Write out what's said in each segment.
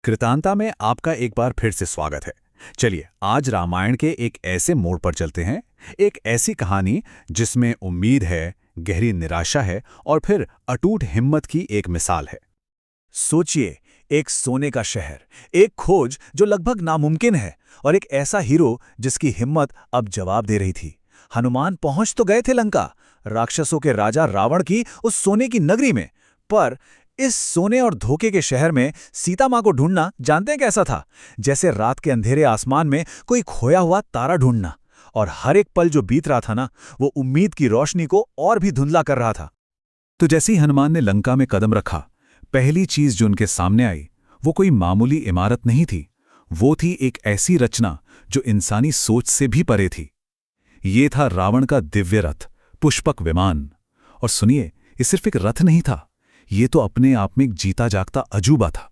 कृतांता में आपका एक बार फिर से स्वागत है। चलिए आज रामायण के एक ऐसे मोड़ पर चलते हैं, एक ऐसी कहानी जिसमें उम्मीद है, गहरी निराशा है और फिर अटूट हिम्मत की एक मिसाल है। सोचिए, एक सोने का शहर, एक खोज जो लगभग नामुमकिन है और एक ऐसा हीरो जिसकी हिम्मत अब जवाब दे रही थी। हनुमान पहुंच तो गए थे लंका, राक्षसों के राजा रावण की उस सोने की नगरी में, पर इस सोने और धोखे के शहर में सीता मां को ढूंढना जानते हैं कैसा था? जैसे रात के अंधेरे आसमान में कोई खोया हुआ तारा ढूंढना। और हर एक पल जो बीत रहा था ना, वो उम्मीद की रोशनी को और भी धुंधला कर रहा था। तो जैसे ही हनुमान ने लंका में कदम रखा, पहली चीज जो उनके सामने आई वो कोई मामूली इमारत नहीं थी। वो थी एक ऐसी रचना जो इंसानी सोच से भी परे थी। ये था रावण का दिव्य रथ, पुष्पक विमान। और सुनिए, ये सिर्फ एक रथ नहीं था, ये तो अपने आप में एक जीता जागता अजूबा था।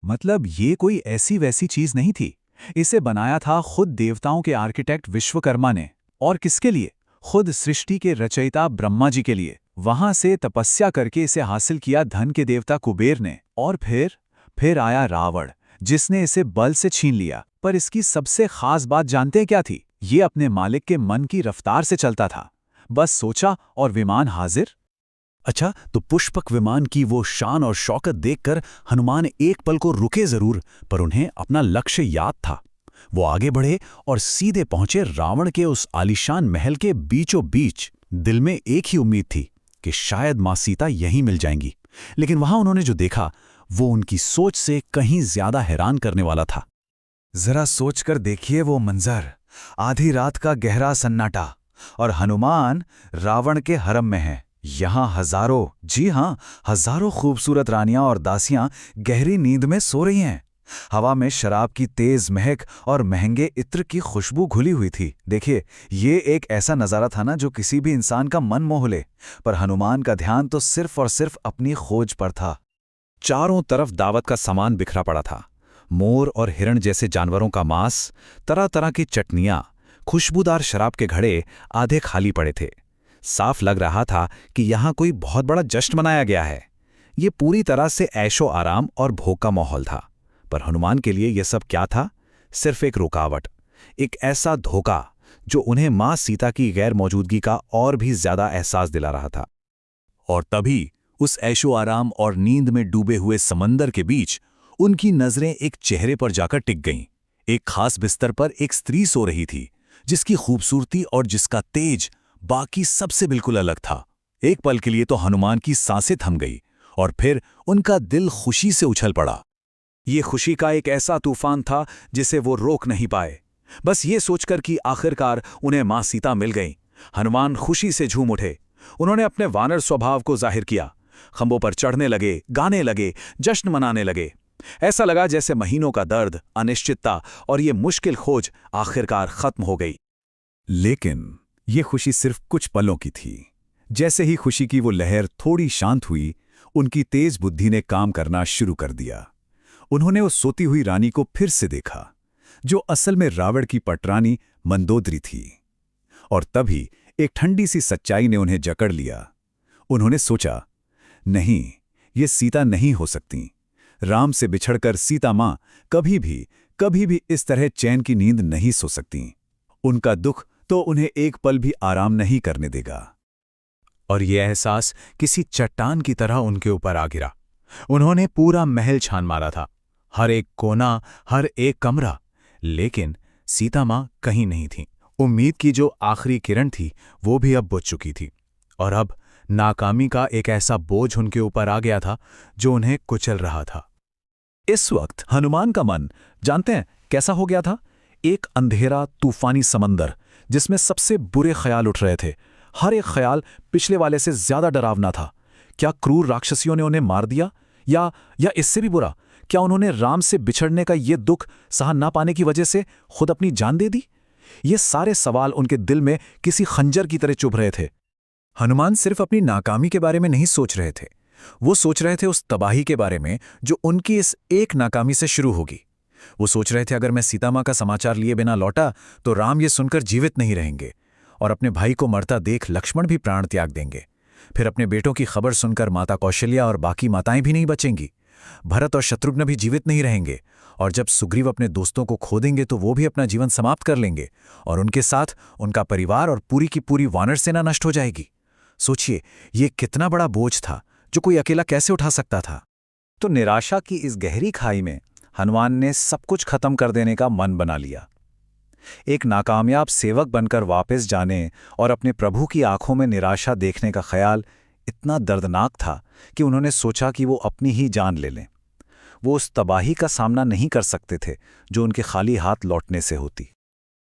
मतलब ये कोई ऐसी वैसी चीज नहीं थी। इसे बनाया था खुद देवताओं के आर्किटेक्ट विश्वकर्मा ने। और किसके लिए? खुद सृष्टि के रचयिता ब्रह्मा जी के लिए। वहां से तपस्या करके इसे हासिल किया धन के देवता कुबेर ने। और फिर आया रावण, जिसने इसे बल से छीन लिया। पर इसकी सबसे खास बात जानते हैं क्या थी? ये अपने मालिक के मन की रफ्तार से चलता था। बस सोचा और विमान हाजिर। अच्छा, तो पुष्पक विमान की वो शान और शौकत देखकर हनुमान एक पल को रुके जरूर, पर उन्हें अपना लक्ष्य याद था। वो आगे बढ़े और सीधे पहुंचे रावण के उस आलीशान महल के बीचों बीच। दिल में एक ही उम्मीद थी कि शायद मां सीता यहीं मिल जाएंगी। लेकिन वहां उन्होंने जो देखा वो उनकी सोच से कहीं ज्यादा हैरान करने वाला था। जरा सोचकर देखिए वो मंजर, आधी रात का गहरा सन्नाटा, और हनुमान रावण के हरम में है। यहां हजारों, जी हां, हजारों खूबसूरत रानियां और दासियां गहरी नींद में सो रही हैं। हवा में शराब की तेज महक और महंगे इत्र की खुशबू घुली हुई थी। देखिए, ये एक ऐसा नजारा था ना जो किसी भी इंसान का मन मोह ले। पर हनुमान का ध्यान तो सिर्फ और सिर्फ अपनी खोज पर था। चारों तरफ दावत का सामान बिखरा पड़ा था। मोर और हिरण जैसे जानवरों का मांस, तरह तरह की चटनियां, खुशबूदार शराब के घड़े आधे खाली पड़े थे। साफ लग रहा था कि यहां कोई बहुत बड़ा जश्न मनाया गया है। ये पूरी तरह से ऐशो आराम और भोग का माहौल था। पर हनुमान के लिए यह सब क्या था? सिर्फ एक रुकावट, एक ऐसा धोखा जो उन्हें मां सीता की गैर मौजूदगी का और भी ज्यादा एहसास दिला रहा था। और तभी उस ऐशो आराम और नींद में डूबे हुए समंदर के बीच उनकी नजरें एक चेहरे पर जाकर टिक गईं। एक खास बिस्तर पर एक स्त्री सो रही थी, जिसकी खूबसूरती और जिसका तेज बाकी सबसे बिल्कुल अलग था। एक पल के लिए तो हनुमान की सांसें थम गई और फिर उनका दिल खुशी से उछल पड़ा। ये खुशी का एक ऐसा तूफान था जिसे वो रोक नहीं पाए। बस ये सोचकर कि आखिरकार उन्हें मां सीता मिल गईं, हनुमान खुशी से झूम उठे। उन्होंने अपने वानर स्वभाव को जाहिर किया, खंभों पर चढ़ने लगे, गाने लगे, जश्न मनाने लगे। ऐसा लगा जैसे महीनों का दर्द, अनिश्चितता और ये मुश्किल खोज आखिरकार खत्म हो गई। लेकिन ये खुशी सिर्फ कुछ पलों की थी। जैसे ही खुशी की वो लहर थोड़ी शांत हुई, उनकी तेज बुद्धि ने काम करना शुरू कर दिया। उन्होंने उस सोती हुई रानी को फिर से देखा, जो असल में रावण की पटरानी मंदोदरी थी। और तभी एक ठंडी सी सच्चाई ने उन्हें जकड़ लिया। उन्होंने सोचा, नहीं, ये सीता नहीं हो सकती। राम से बिछड़कर सीता मां कभी भी इस तरह चैन की नींद नहीं सो सकती। उनका दुख तो उन्हें एक पल भी आराम नहीं करने देगा। और यह एहसास किसी चट्टान की तरह उनके ऊपर आ गिरा। उन्होंने पूरा महल छान मारा था, हर एक कोना, हर एक कमरा, लेकिन सीता मां कहीं नहीं थी। उम्मीद की जो आखिरी किरण थी वो भी अब बुझ चुकी थी। और अब नाकामी का एक ऐसा बोझ उनके ऊपर आ गया था जो उन्हें कुचल रहा था। इस वक्त हनुमान का मन जानते हैं कैसा हो गया था? एक अंधेरा तूफानी समंदर जिसमें सबसे बुरे ख्याल उठ रहे थे। हर एक ख्याल पिछले वाले से ज्यादा डरावना था। क्या क्रूर राक्षसियों ने उन्हें मार दिया? या इससे भी बुरा, क्या उन्होंने राम से बिछड़ने का ये दुख सहन ना पाने की वजह से खुद अपनी जान दे दी? ये सारे सवाल उनके दिल में किसी खंजर की तरह चुभ रहे थे। हनुमान सिर्फ अपनी नाकामी के बारे में नहीं सोच रहे थे, वो सोच रहे थे उस तबाही के बारे में जो उनकी इस एक नाकामी से शुरू होगी। वो सोच रहे थे, अगर मैं सीता मां का समाचार लिए बिना लौटा तो राम ये सुनकर जीवित नहीं रहेंगे, और अपने भाई को मरता देख लक्ष्मण भी प्राण त्याग देंगे। फिर अपने बेटों की खबर सुनकर माता कौशल्या और बाकी माताएं भी नहीं बचेंगी। भरत और शत्रुघ्न भी जीवित नहीं रहेंगे, और जब सुग्रीव अपने दोस्तों को खो देंगे तो वो भी अपना जीवन समाप्त कर लेंगे, और उनके साथ उनका परिवार और पूरी की पूरी वानर सेना नष्ट हो जाएगी। सोचिए, ये कितना बड़ा बोझ था जो कोई अकेला कैसे उठा सकता था। तो निराशा की इस गहरी खाई में हनुमान ने सब कुछ खत्म कर देने का मन बना लिया। एक नाकामयाब सेवक बनकर वापस जाने और अपने प्रभु की आंखों में निराशा देखने का ख्याल इतना दर्दनाक था कि उन्होंने सोचा कि वो अपनी ही जान ले लें। वो उस तबाही का सामना नहीं कर सकते थे जो उनके खाली हाथ लौटने से होती।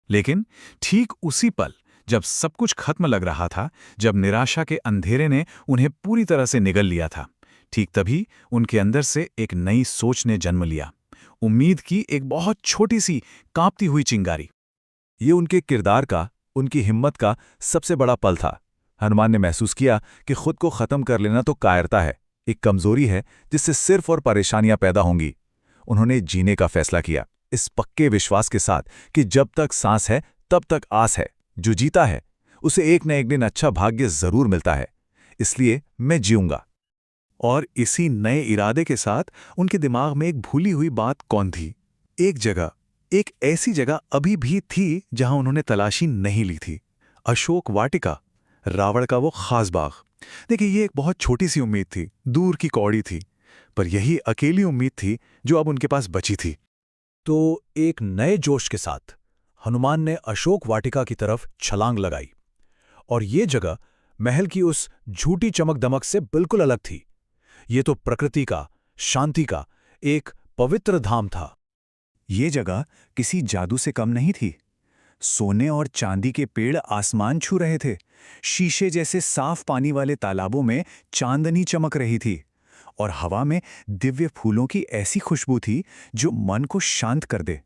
लेकिन ठीक उसी पल, जब सब कुछ खत्म लग रहा था, जब निराशा के अंधेरे ने उन्हें पूरी तरह से निगल लिया था, ठीक तभी उनके अंदर से एक नई सोच ने जन्म लिया। उम्मीद की एक बहुत छोटी सी कांपती हुई चिंगारी। ये उनके किरदार का, उनकी हिम्मत का सबसे बड़ा पल था। हनुमान ने महसूस किया कि खुद को खत्म कर लेना तो कायरता है, एक कमजोरी है जिससे सिर्फ और परेशानियां पैदा होंगी। उन्होंने जीने का फैसला किया, इस पक्के विश्वास के साथ कि जब तक सांस है तब तक आस है। जो जीता है उसे एक न एक दिन अच्छा भाग्य जरूर मिलता है, इसलिए मैं जीऊंगा। और इसी नए इरादे के साथ उनके दिमाग में एक भूली हुई बात कौन थी। एक ऐसी जगह अभी भी थी जहां उन्होंने तलाशी नहीं ली थी। अशोक वाटिका, रावण का वो खास बाग। देखिए, ये एक बहुत छोटी सी उम्मीद थी, दूर की कौड़ी थी, पर यही अकेली उम्मीद थी जो अब उनके पास बची थी। तो एक नए जोश के साथ हनुमान ने अशोक वाटिका की तरफ छलांग लगाई। और ये जगह महल की उस झूठी चमक दमक से बिल्कुल अलग थी। ये तो प्रकृति का, शांति का एक पवित्र धाम था। ये जगह किसी जादू से कम नहीं थी। सोने और चांदी के पेड़ आसमान छू रहे थे, शीशे जैसे साफ पानी वाले तालाबों में चांदनी चमक रही थी, और हवा में दिव्य फूलों की ऐसी खुशबू थी जो मन को शांत कर दे।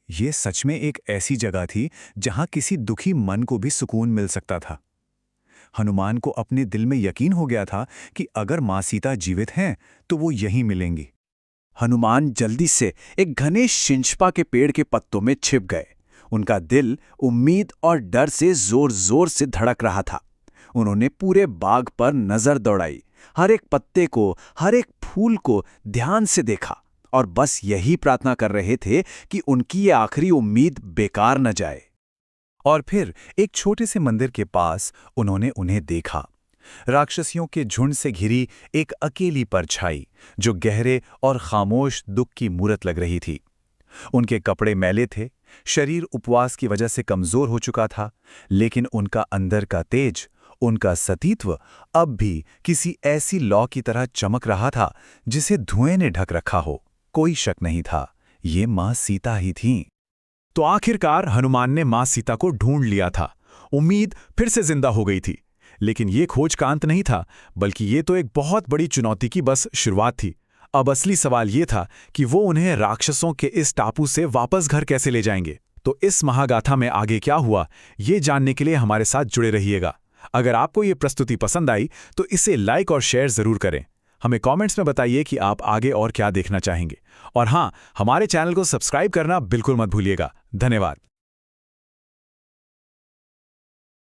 ये सच में एक ऐसी जगह थी जहां किसी दुखी मन को भी सुकून मिल सकता था। हनुमान को अपने दिल में यकीन हो गया था कि अगर मां सीता जीवित हैं तो वो यहीं मिलेंगी। हनुमान जल्दी से एक घने शिंशपा के पेड़ के पत्तों में छिप गए। उनका दिल उम्मीद और डर से जोर जोर से धड़क रहा था। उन्होंने पूरे बाग पर नजर दौड़ाई, हर एक पत्ते को, हर एक फूल को ध्यान से देखा, और बस यही प्रार्थना कर रहे थे कि उनकी ये आखिरी उम्मीद बेकार न जाए। और फिर एक छोटे से मंदिर के पास उन्होंने उन्हें देखा, राक्षसियों के झुंड से घिरी एक अकेली परछाई जो गहरे और खामोश दुख की मूरत लग रही थी। उनके कपड़े मैले थे, शरीर उपवास की वजह से कमजोर हो चुका था, लेकिन उनका अंदर का तेज, उनका सतीत्व अब भी किसी ऐसी लौ की तरह चमक रहा था जिसे धुएं ने ढक रखा हो। कोई शक नहीं था, ये मां सीता ही थीं। तो आखिरकार हनुमान ने मां सीता को ढूंढ लिया था। उम्मीद फिर से जिंदा हो गई थी। लेकिन ये खोज का अंत नहीं था, बल्कि ये तो एक बहुत बड़ी चुनौती की बस शुरुआत थी। अब असली सवाल ये था कि वो उन्हें राक्षसों के इस टापू से वापस घर कैसे ले जाएंगे। तो इस महागाथा में आगे क्या हुआ, ये जानने के लिए हमारे साथ जुड़े रहिएगा। अगर आपको ये प्रस्तुति पसंद आई तो इसे लाइक और शेयर जरूर करें। हमें कमेंट्स में बताइए कि आप आगे और क्या देखना चाहेंगे। और हाँ, हमारे चैनल को सब्सक्राइब करना बिल्कुल मत भूलिएगा। धन्यवाद।